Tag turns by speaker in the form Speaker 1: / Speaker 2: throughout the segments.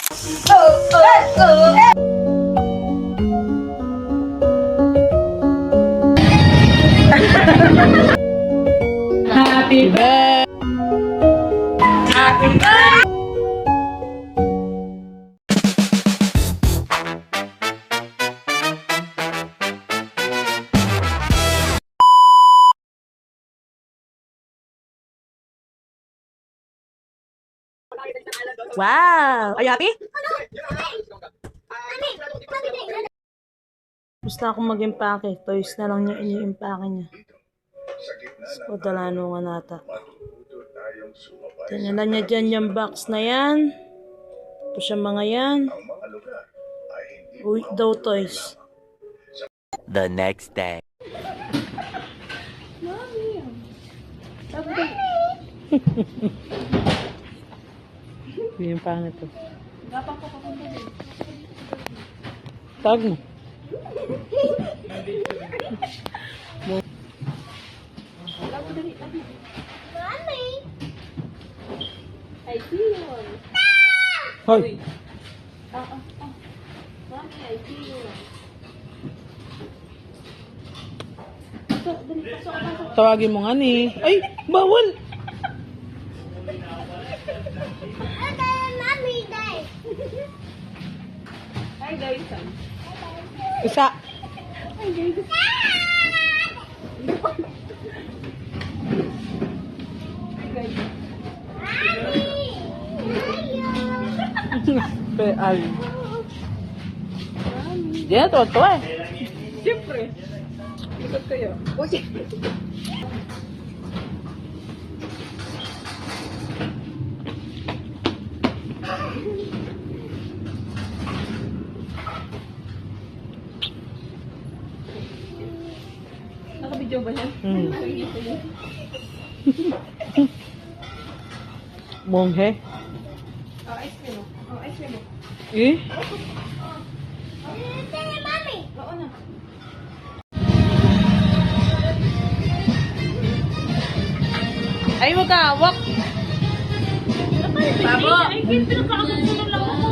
Speaker 1: Happy birthday. Happy birthday.
Speaker 2: Wow! Are you happy? Gusto ako mag-impake. Toys na lang niya ini-impake niya. Padalano nga nata. Tinalan niya dyan yung box na yan. Tapos yung mga yan. Uy, daw toys.
Speaker 3: The next day.
Speaker 2: Yung pangit to. Tag mo.
Speaker 1: I see you.
Speaker 2: Hoy!
Speaker 1: Mommy, I see you.
Speaker 2: Tawagin mo nga ni. Ay! Bawal!
Speaker 1: Hi guys.
Speaker 2: Isa!
Speaker 1: Hi guys.
Speaker 2: Ay. Diyan, tuwa eh.
Speaker 1: Siyempre. Ikot kayo. Okay. Naka-video ba yan?
Speaker 2: Monghe.
Speaker 1: Oh, ice cream. Oh, ice cream.
Speaker 2: Eh?
Speaker 1: Oo na.
Speaker 2: Ay, wag ka. Wag.
Speaker 1: Babo! Ay, pinakakagat mo na lang ako.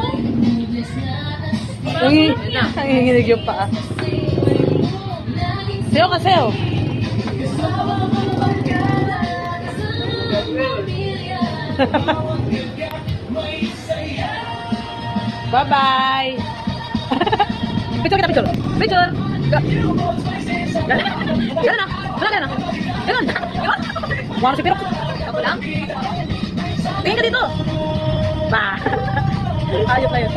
Speaker 2: Nanginginig yung paa. Sayo ka, sayo. Bye-bye. Picture kita, picture. Picture. Ganun na. Ganun. Ganun. Wala si Pirok.
Speaker 1: Ako lang?
Speaker 2: Tingin ka dito. Ba. Ayop na yun.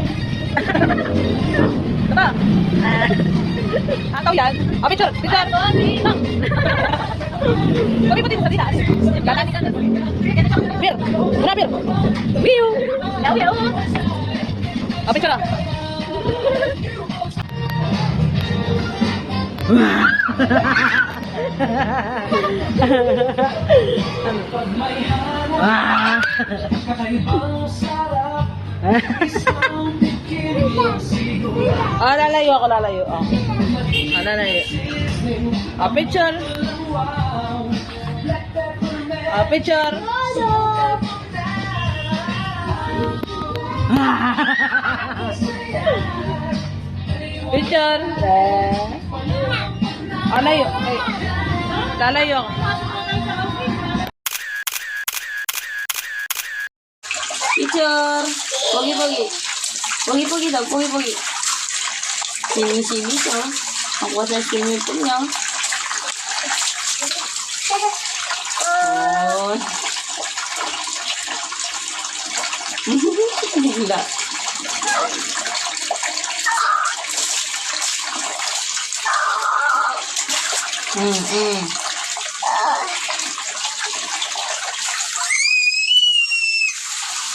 Speaker 2: Taba. Ataw yan. Oh, picture. Picture. Kami po din sa dinas. Gagani ka na. Bir. Una, Bir. Wiu.
Speaker 1: Yaw.
Speaker 2: Oh, picture na. Oh, lalayo ako, lalayo. Oh, lalayo. Oh, picture. Oh, picture. Picture. Oh, layo. Lalayo ako.
Speaker 1: Picture. Pogi-pogi. Pogi-pogi daw, pogi-pogi. Sini-sini to. Ako sa swimming pool niya. Oh. Gila.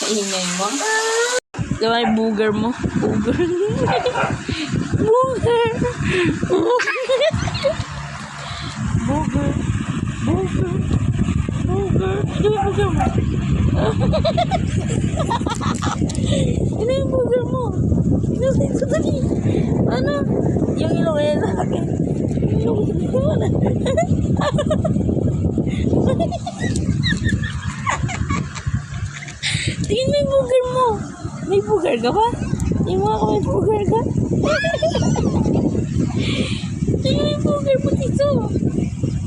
Speaker 1: Kaingay mo. Diba yung booger mo? Booger. Booger. Booger. Booger. Booger. Ano yung booger mo? Ano yung booger mo? Inusin ko dali. Ano? Yung ilong ay lalaki. Yung ilong na. Tingin mo yung booger mo. May May pugar ka ba? Yung mga ka may pugar ka? Tingnan yung pugar mo, Tiso.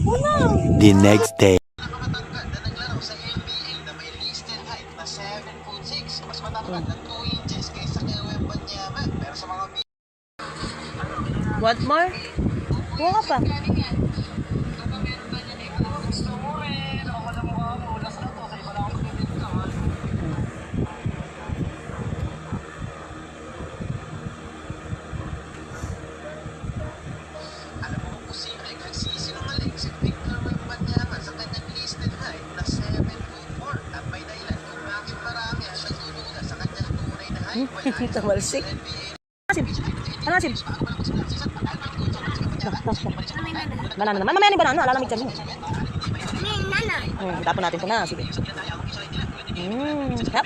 Speaker 1: Wala.
Speaker 3: The next day.
Speaker 4: Matangkad na naglaro sa NBA na may listed height na 7'6". Mas matangkad na 2 inches kaysa kay Wembanyama. Pero sa mga
Speaker 2: What more? Kuha ka pa.
Speaker 4: gusto mo rin, ako na mukha mo, last na to, kaya wala akong pinagkaman. Alam mo kung sino ay nagsisinungaling si Victor Wembanyama sa kanyang listed height na 7'4". At may dahilan kung bakit marami ang siya lulula sa kanyang tunay na height.
Speaker 2: Tamalsik. Asim. Ano asim? Banana naman. Mamaya na yung banana. Alalamig dyan. Tapon natin ito na. Sige. Hap.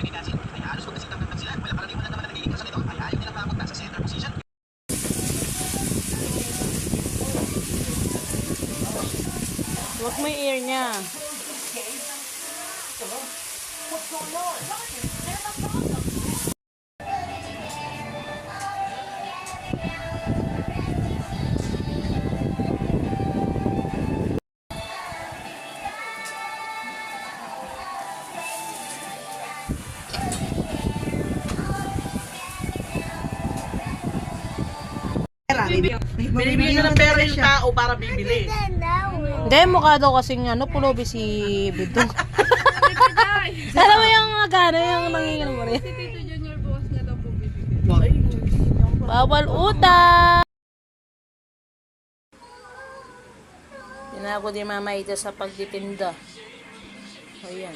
Speaker 2: Huwag mo yung ear niya.
Speaker 5: Binibili ng pera yung tao para bibili.
Speaker 2: Hindi, mukha daw kasing pulobi si Bidong. Alam mo yung gano, yung nanginginom mo rin.
Speaker 5: Si Tito Junior boss niya daw po bibili.
Speaker 2: Bawal utang! Hindi na ako di mamaita sa pagtitinda. O yan.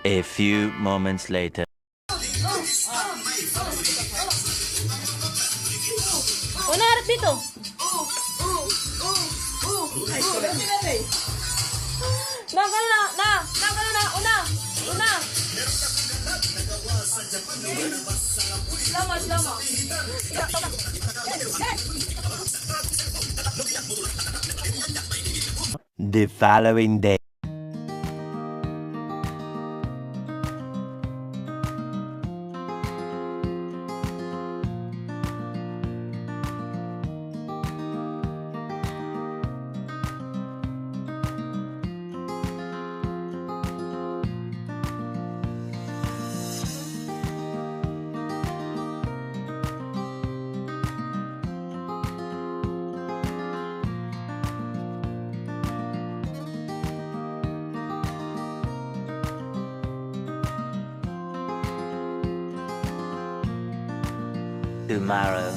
Speaker 3: A few moments later.
Speaker 2: Una, harap dito. Nakal na, una. Lama.
Speaker 3: The following day. Tomorrow.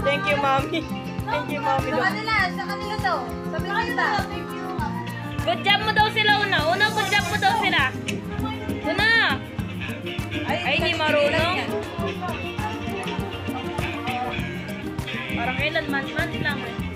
Speaker 2: Thank you, Mommy.
Speaker 5: Thank you, mami.
Speaker 1: Sa kanila to. Sabi ko kita.
Speaker 2: Good job mo daw sila una. Una, good job mo daw sila. Una. Ay, hindi marunong. Parang kailan man lang eh.